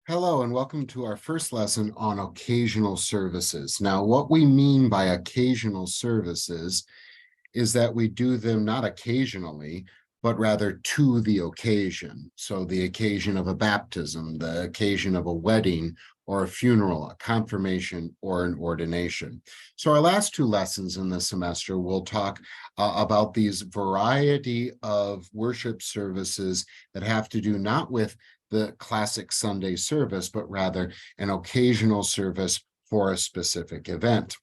Hello, and welcome to our first lesson on occasional services. Now, what we mean by occasional services is that we do them not occasionally, but rather to the occasion. So, the occasion of a baptism, the occasion of a wedding or a funeral, a confirmation, or an ordination. So, our last two lessons in this semester, we'll talk about these variety of worship services that have to do not with the classic Sunday service, but rather an occasional service for a specific event.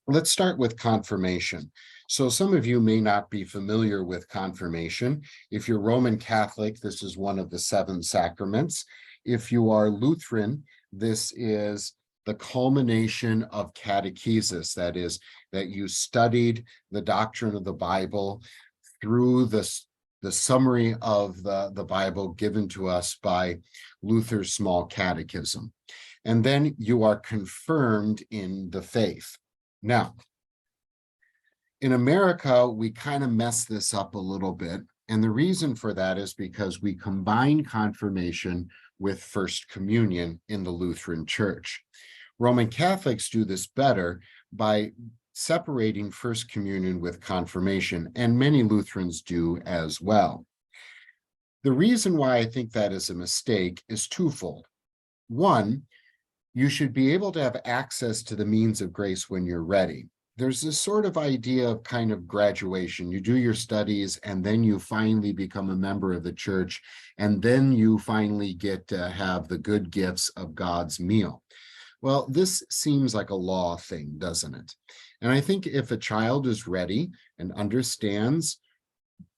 Let's start with confirmation. So some of you may not be familiar with confirmation. If you're Roman Catholic, this is one of the seven sacraments. If you are Lutheran, this is the culmination of catechesis, that is, that you studied the doctrine of the Bible through the summary of the Bible given to us by Luther's small catechism. And then you are confirmed in the faith. Now, in America, we kind of mess this up a little bit. And the reason for that is because we combine confirmation with First Communion in the Lutheran Church. Roman Catholics do this better by separating First Communion with confirmation, and many Lutherans do as well. The reason why I think that is a mistake is twofold. One, you should be able to have access to the means of grace when you're ready. There's this sort of idea of kind of graduation. You do your studies and then you finally become a member of the church, and then you finally get to have the good gifts of God's meal. Well, this seems like a law thing, doesn't it? And I think if a child is ready and understands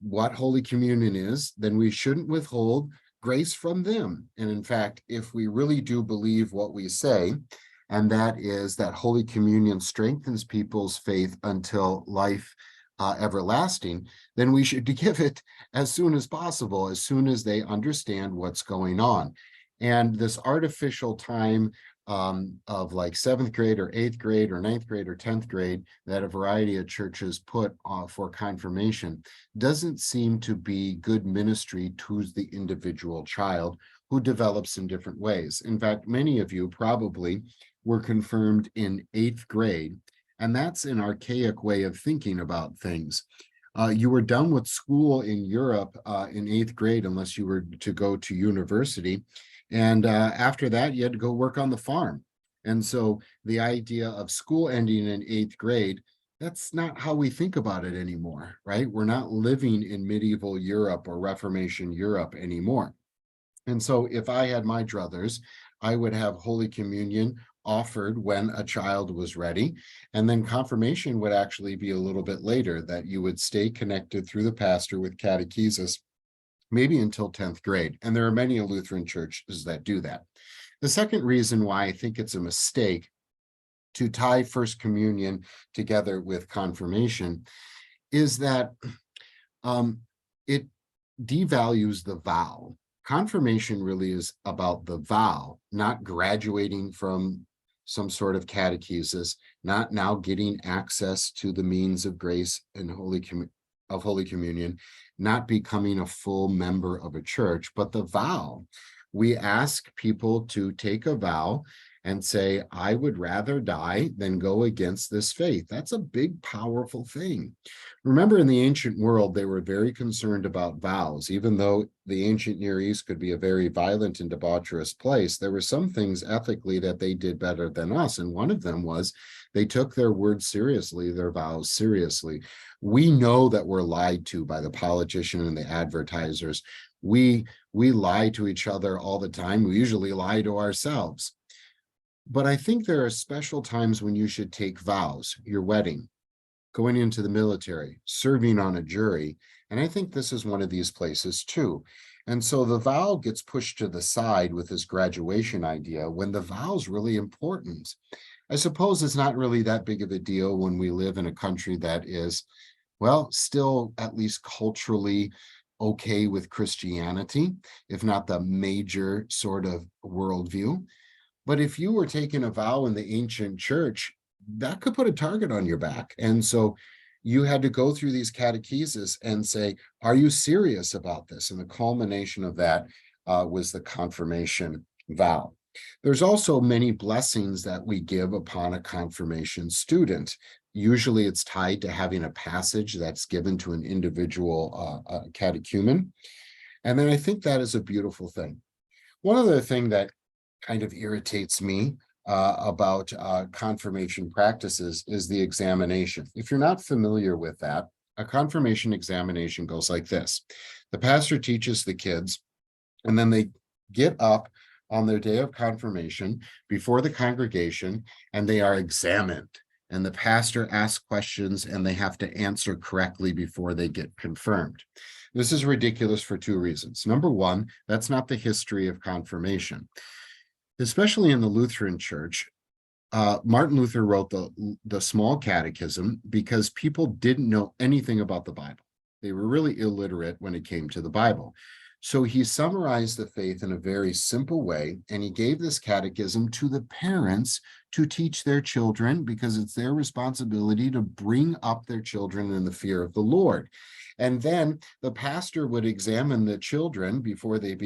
what Holy Communion is, then we shouldn't withhold grace from them. And in fact, if we really do believe what we say, and that is that Holy Communion strengthens people's faith until life everlasting, then we should give it as soon as possible, as soon as they understand what's going on. And this artificial time of like seventh grade or eighth grade or ninth grade or 10th grade that a variety of churches put for confirmation doesn't seem to be good ministry to the individual child who develops in different ways. In fact, many of you probably were confirmed in eighth grade, and that's an archaic way of thinking about things. You were done with school in Europe in eighth grade, unless you were to go to university. And after that, you had to go work on the farm. And so the idea of school ending in eighth grade, that's not how we think about it anymore, right? We're not living in medieval Europe or Reformation Europe anymore. And so if I had my druthers, I would have Holy Communion offered when a child was ready. And then confirmation would actually be a little bit later, that you would stay connected through the pastor with catechesis, maybe until 10th grade. And there are many Lutheran churches that do that. The second reason why I think it's a mistake to tie First Communion together with confirmation is that it devalues the vow. Confirmation really is about the vow, not graduating from some sort of catechesis, not now getting access to the means of grace and Holy Communion, not becoming a full member of a church, but the vow. We ask people to take a vow and say, I would rather die than go against this faith. That's a big, powerful thing. Remember, in the ancient world, they were very concerned about vows. Even though the ancient Near East could be a very violent and debaucherous place, there were some things ethically that they did better than us. And one of them was they took their words seriously, their vows seriously. We know that we're lied to by the politician and the advertisers. We lie to each other all the time. We usually lie to ourselves. But I think there are special times when you should take vows: your wedding, going into the military, serving on a jury. And I think this is one of these places too. And so the vow gets pushed to the side with this graduation idea when the vow is really important. I suppose it's not really that big of a deal when we live in a country that is, well, still at least culturally okay with Christianity, if not the major sort of worldview. But if you were taking a vow in the ancient church, that could put a target on your back. And so you had to go through these catechesis and say, are you serious about this? And the culmination of that was the confirmation vow. There's also many blessings that we give upon a confirmation student. Usually it's tied to having a passage that's given to an individual catechumen. And then I think that is a beautiful thing. One other thing that kind of irritates me about confirmation practices is the examination. If you're not familiar with that, a confirmation examination goes like this. The pastor teaches the kids, and then they get up on their day of confirmation before the congregation, and they are examined. And the pastor asks questions, and they have to answer correctly before they get confirmed. This is ridiculous for two reasons. Number one, that's not the history of confirmation. Especially in the Lutheran Church, Martin Luther wrote the Small Catechism because people didn't know anything about the Bible. They were really illiterate when it came to the Bible. So he summarized the faith in a very simple way, and he gave this catechism to the parents to teach their children, because it's their responsibility to bring up their children in the fear of the Lord. And then the pastor would examine the children before they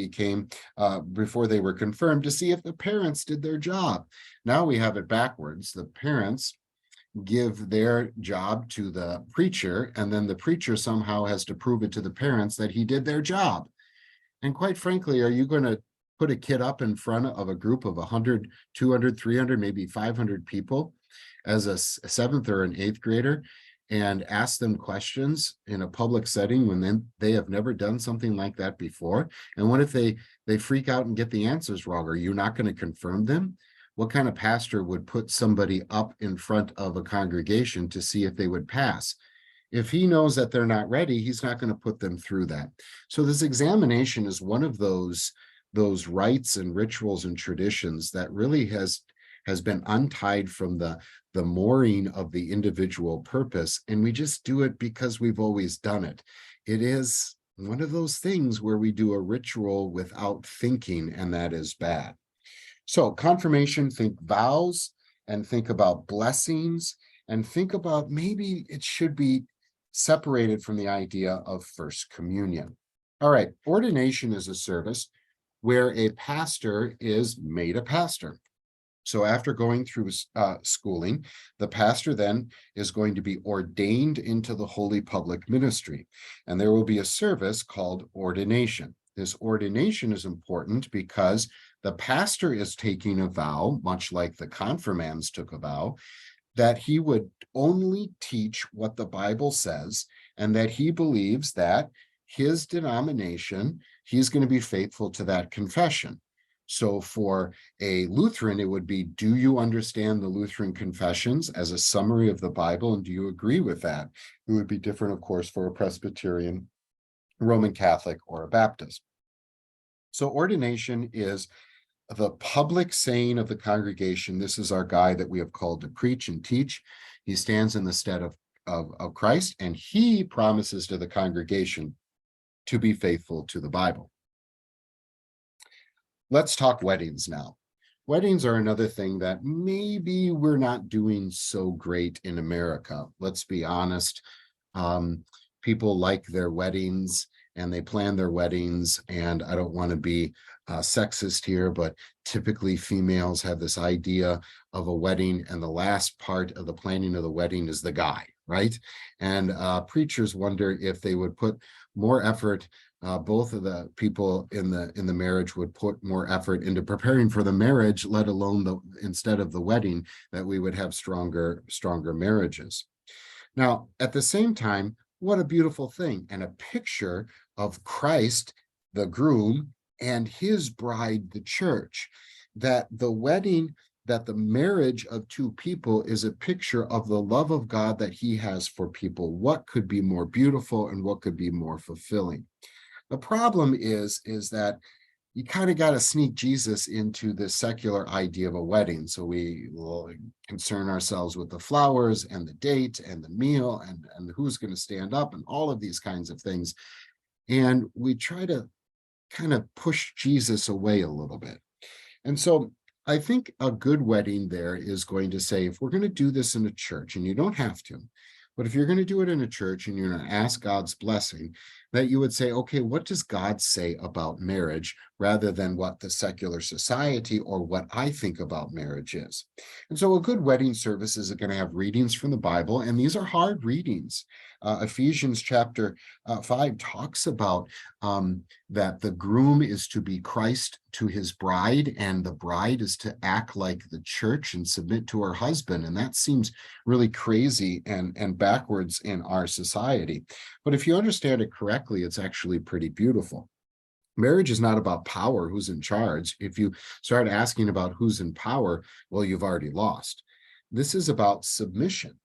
were confirmed, to see if the parents did their job. Now we have it backwards. The parents give their job to the preacher, and then the preacher somehow has to prove it to the parents that he did their job. And quite frankly, are you going to put a kid up in front of a group of 100, 200, 300, maybe 500 people as a seventh or an eighth grader and ask them questions in a public setting when they have never done something like that before? And what if they freak out and get the answers wrong? Are you not going to confirm them? What kind of pastor would put somebody up in front of a congregation to see if they would pass? If he knows that they're not ready, he's not going to put them through that. So this examination is one of those rites and rituals and traditions that really has been untied from the mooring of the individual purpose. And we just do it because we've always done it. It is one of those things where we do a ritual without thinking, and that is bad. So confirmation, think vows, and think about blessings, and think about maybe it should be separated from the idea of First Communion. All right, ordination is a service where a pastor is made a pastor. So after going through schooling, the pastor then is going to be ordained into the holy public ministry, and there will be a service called ordination. This ordination is important because the pastor is taking a vow, much like the confirmands took a vow, that he would only teach what the Bible says, and that he believes that his denomination, he's going to be faithful to that confession. So for a Lutheran, it would be, do you understand the Lutheran confessions as a summary of the Bible, and do you agree with that? It would be different, of course, for a Presbyterian, Roman Catholic, or a Baptist. So ordination is the public saying of the congregation, this is our guy that we have called to preach and teach. He stands in the stead of Christ, and he promises to the congregation to be faithful to the Bible. Let's talk weddings now. Weddings are another thing that maybe we're not doing so great in America. Let's be honest. People like their weddings, and they plan their weddings, and I don't want to be sexist here, but typically females have this idea of a wedding, and the last part of the planning of the wedding is the guy, right? And preachers wonder if they would put more effort, both of the people in the marriage would put more effort into preparing for the marriage, let alone instead of the wedding, that we would have stronger marriages. Now, at the same time, what a beautiful thing, and a picture of Christ, the groom, and his bride, the church, that the wedding, that the marriage of two people is a picture of the love of God that he has for people. What could be more beautiful, and what could be more fulfilling? The problem is that you kind of got to sneak Jesus into the secular idea of a wedding. So we will concern ourselves with the flowers and the date and the meal and who's going to stand up and all of these kinds of things. And we try to kind of push Jesus away a little bit. And so I think a good wedding there is going to say, if we're going to do this in a church, and you don't have to, but if you're going to do it in a church and you're going to ask God's blessing, that you would say, okay, what does God say about marriage rather than what the secular society or what I think about marriage is. And so a good wedding service is going to have readings from the Bible, and these are hard readings. Ephesians chapter 5 talks about that the groom is to be Christ to his bride, and the bride is to act like the church and submit to her husband. And that seems really crazy and backwards in our society. But if you understand it correctly, it's actually pretty beautiful. Marriage is not about power, who's in charge. If you start asking about who's in power, well, you've already lost. This is about submission.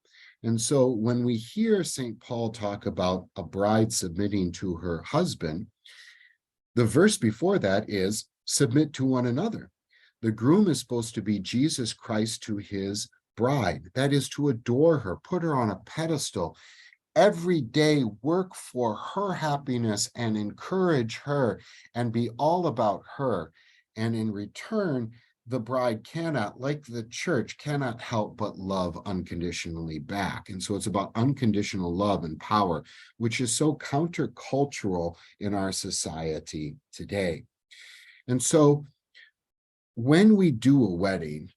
And so when we hear St. Paul talk about a bride submitting to her husband, the verse before that is submit to one another. The groom is supposed to be Jesus Christ to his bride. That is to adore her, put her on a pedestal, every day work for her happiness and encourage her and be all about her. And in return, the bride cannot, like the church, cannot help but love unconditionally back. And so it's about unconditional love and power, which is so countercultural in our society today. And so when we do a wedding,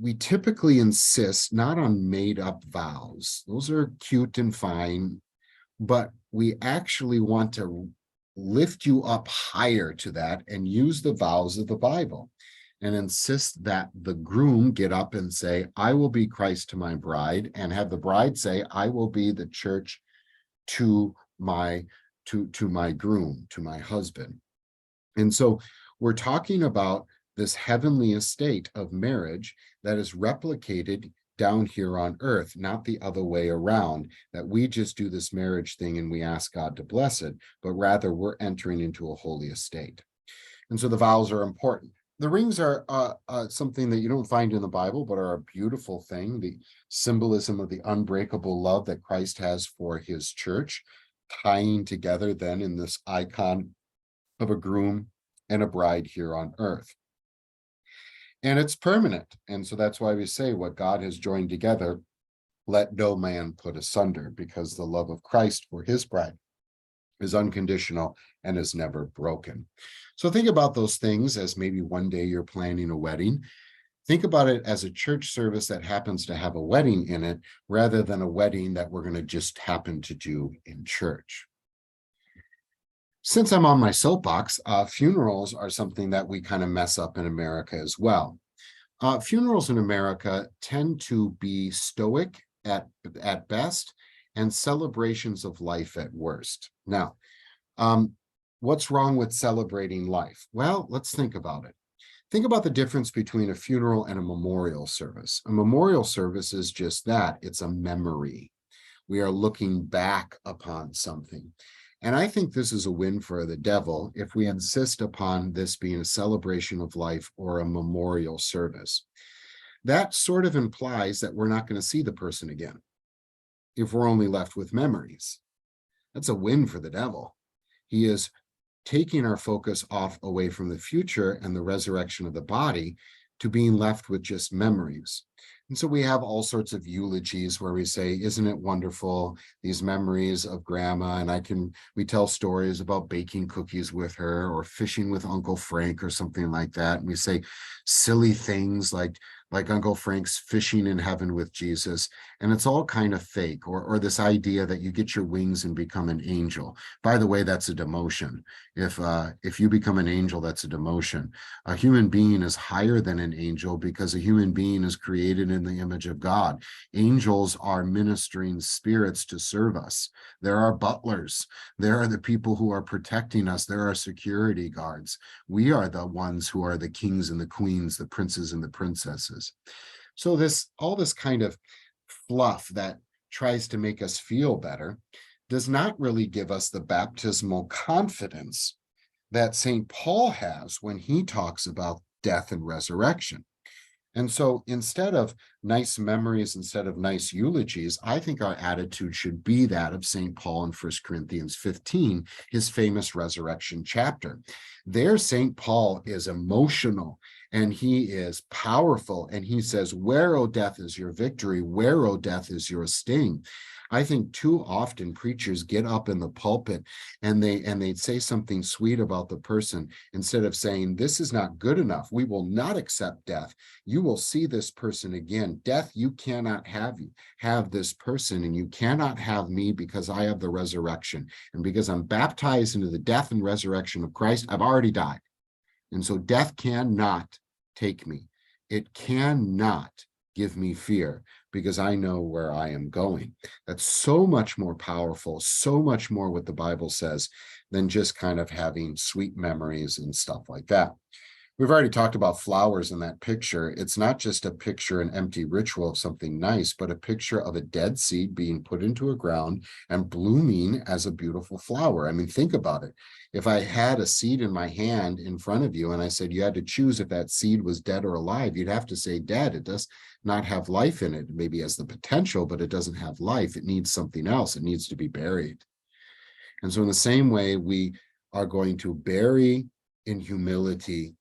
we typically insist not on made up vows. Those are cute and fine, but we actually want to lift you up higher to that and use the vows of the Bible and insist that the groom get up and say, I will be Christ to my bride, and have the bride say, I will be the church to my groom, to my husband. And so we're talking about this heavenly estate of marriage that is replicated down here on earth, not the other way around, that we just do this marriage thing and we ask God to bless it, but rather we're entering into a holy estate. And so the vows are important. The rings are something that you don't find in the Bible, but are a beautiful thing, the symbolism of the unbreakable love that Christ has for his church, tying together then in this icon of a groom and a bride here on earth. And it's permanent. And so that's why we say what God has joined together, let no man put asunder, because the love of Christ for his bride is unconditional and is never broken. So think about those things as maybe one day you're planning a wedding. Think about it as a church service that happens to have a wedding in it, rather than a wedding that we're going to just happen to do in church. Since I'm on my soapbox, funerals are something that we kind of mess up in America as well. Funerals in America tend to be stoic at best and celebrations of life at worst. Now, what's wrong with celebrating life? Well, let's think about it. Think about the difference between a funeral and a memorial service. A memorial service is just that. It's a memory. We are looking back upon something. And I think this is a win for the devil if we insist upon this being a celebration of life or a memorial service. That sort of implies that we're not going to see the person again if we're only left with memories. That's a win for the devil. He is taking our focus away from the future and the resurrection of the body to being left with just memories. And so we have all sorts of eulogies where we say, isn't it wonderful, these memories of grandma, and we tell stories about baking cookies with her or fishing with Uncle Frank or something like that. And we say silly things like Uncle Frank's fishing in heaven with Jesus. And it's all kind of fake, or this idea that you get your wings and become an angel. By the way, that's a demotion. If you become an angel, that's a demotion. A human being is higher than an angel because a human being is created in the image of God. Angels are ministering spirits to serve us. There are butlers. There are the people who are protecting us. There are security guards. We are the ones who are the kings and the queens, the princes and the princesses. So all this kind of fluff that tries to make us feel better does not really give us the baptismal confidence that St. Paul has when he talks about death and resurrection. And so instead of nice memories, instead of nice eulogies, I think our attitude should be that of St. Paul in 1 Corinthians 15, his famous resurrection chapter. There, St. Paul is emotional and he is powerful. And he says, where, O death, is your victory? Where, O death, is your sting? I think too often preachers get up in the pulpit and they'd say something sweet about the person instead of saying, this is not good enough. We will not accept death. You will see this person again. Death, you cannot have this person, and you cannot have me, because I have the resurrection. And because I'm baptized into the death and resurrection of Christ, I've already died. And so death cannot take me. It cannot give me fear, because I know where I am going. That's so much more powerful, so much more what the Bible says than just kind of having sweet memories and stuff like that. We've already talked about flowers in that picture. It's not just a picture, an empty ritual of something nice, but a picture of a dead seed being put into a ground and blooming as a beautiful flower. I mean, think about it. If I had a seed in my hand in front of you and I said you had to choose if that seed was dead or alive, you'd have to say dead. It does not have life in it. Maybe has the potential, but it doesn't have life. It needs something else. It needs to be buried. And so in the same way, we are going to bury in humility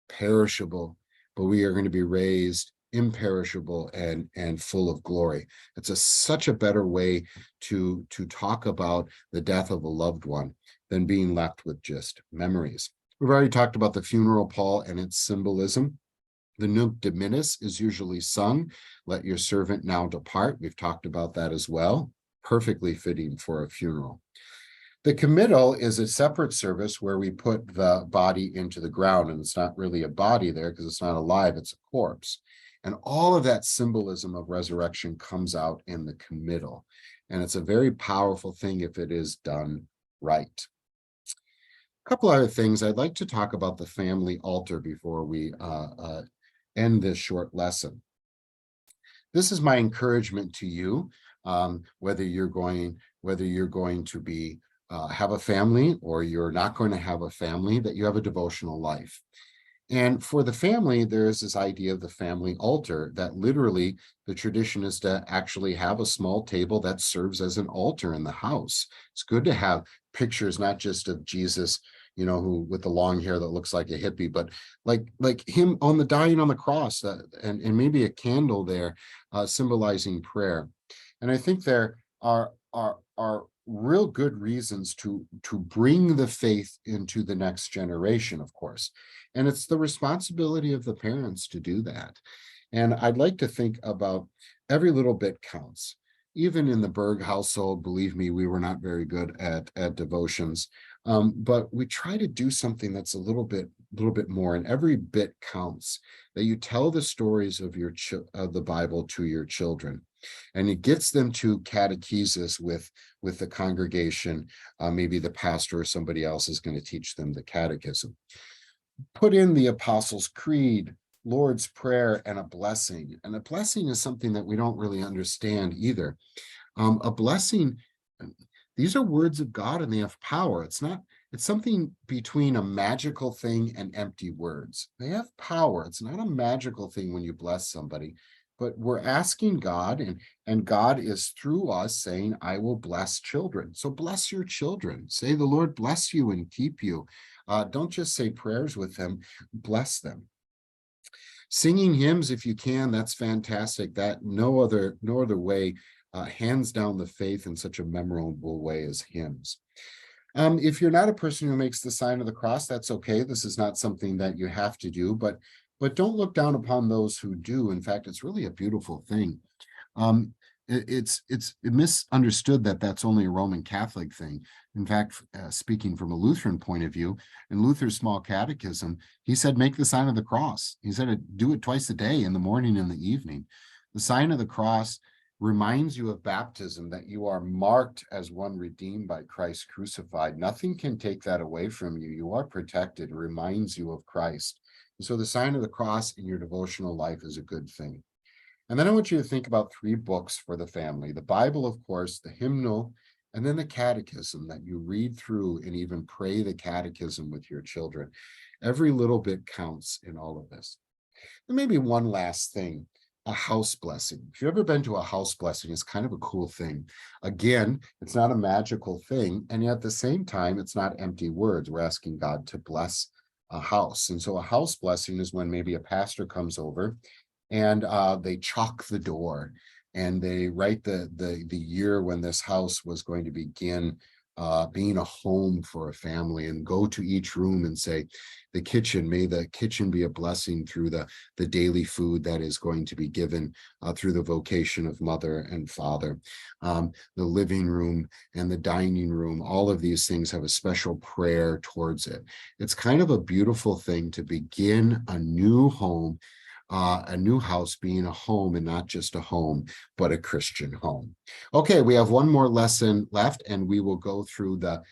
perishable, but we are going to be raised imperishable and full of glory. It's such a better way to talk about the death of a loved one than being left with just memories. We've already talked about the funeral pall and its symbolism. The Nunc Dimittis is usually sung, let your servant now depart. We've talked about that as well. Perfectly fitting for a funeral. The committal is a separate service where we put the body into the ground, and it's not really a body there because it's not alive, it's a corpse. And all of that symbolism of resurrection comes out in the committal. And it's a very powerful thing if it is done right. A couple other things. I'd like to talk about the family altar before we end this short lesson. This is my encouragement to you, whether you're going to be have a family or you're not going to have a family, that you have a devotional life. And for the family, there is this idea of the family altar, that literally the tradition is to actually have a small table that serves as an altar in the house. It's good to have pictures, not just of Jesus, who with the long hair that looks like a hippie, but like him on the dying on the cross, and maybe a candle there, symbolizing prayer. And I think there are real good reasons to bring the faith into the next generation, of course. And it's the responsibility of the parents to do that. And I'd like to think about every little bit counts. Even in the Berg household, believe me, we were not very good at devotions, but we try to do something that's a little bit more, and every bit counts. That you tell the stories of of the Bible to your children, and it gets them to catechesis with the congregation. Maybe the pastor or somebody else is going to teach them the catechism. Put in the Apostles' Creed, Lord's Prayer, and a blessing. And a blessing is something that we don't really understand either. A blessing, these are words of God and they have power. It's something between a magical thing and empty words. They have power. It's not a magical thing when you bless somebody, but we're asking God, and God is through us saying, I will bless children. So bless your children. Say, the Lord bless you and keep you. Don't just say prayers with them, bless them. Singing hymns, if you can, that's fantastic. That no other way hands down the faith in such a memorable way as hymns. If you're not a person who makes the sign of the cross, that's okay. This is not something that you have to do, but don't look down upon those who do. In fact, it's really a beautiful thing. It's misunderstood that that's only a Roman Catholic thing. In fact, speaking from a Lutheran point of view, in Luther's small catechism, he said, make the sign of the cross. He said, do it twice a day, in the morning and the evening. The sign of the cross reminds you of baptism, that you are marked as one redeemed by Christ crucified. Nothing can take that away from you. You are protected. It reminds you of Christ. And so the sign of the cross in your devotional life is a good thing. And then I want you to think about 3 books for the family: the Bible, of course, the hymnal, and then the catechism that you read through and even pray the catechism with your children. Every little bit counts in all of this. And maybe one last thing, a house blessing. If you've ever been to a house blessing, it's kind of a cool thing. Again, it's not a magical thing, and yet at the same time, it's not empty words. We're asking God to bless a house. And so a house blessing is when maybe a pastor comes over and they chalk the door, and they write the year when this house was going to begin being a home for a family, and go to each room and say, the kitchen, may the kitchen be a blessing through the daily food that is going to be given through the vocation of mother and father. The living room and the dining room, all of these things have a special prayer towards it. It's kind of a beautiful thing to begin a new home, a new house being a home, and not just a home, but a Christian home. Okay, we have one more lesson left, and we will go through the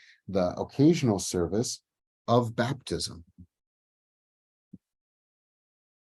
occasional service of baptism.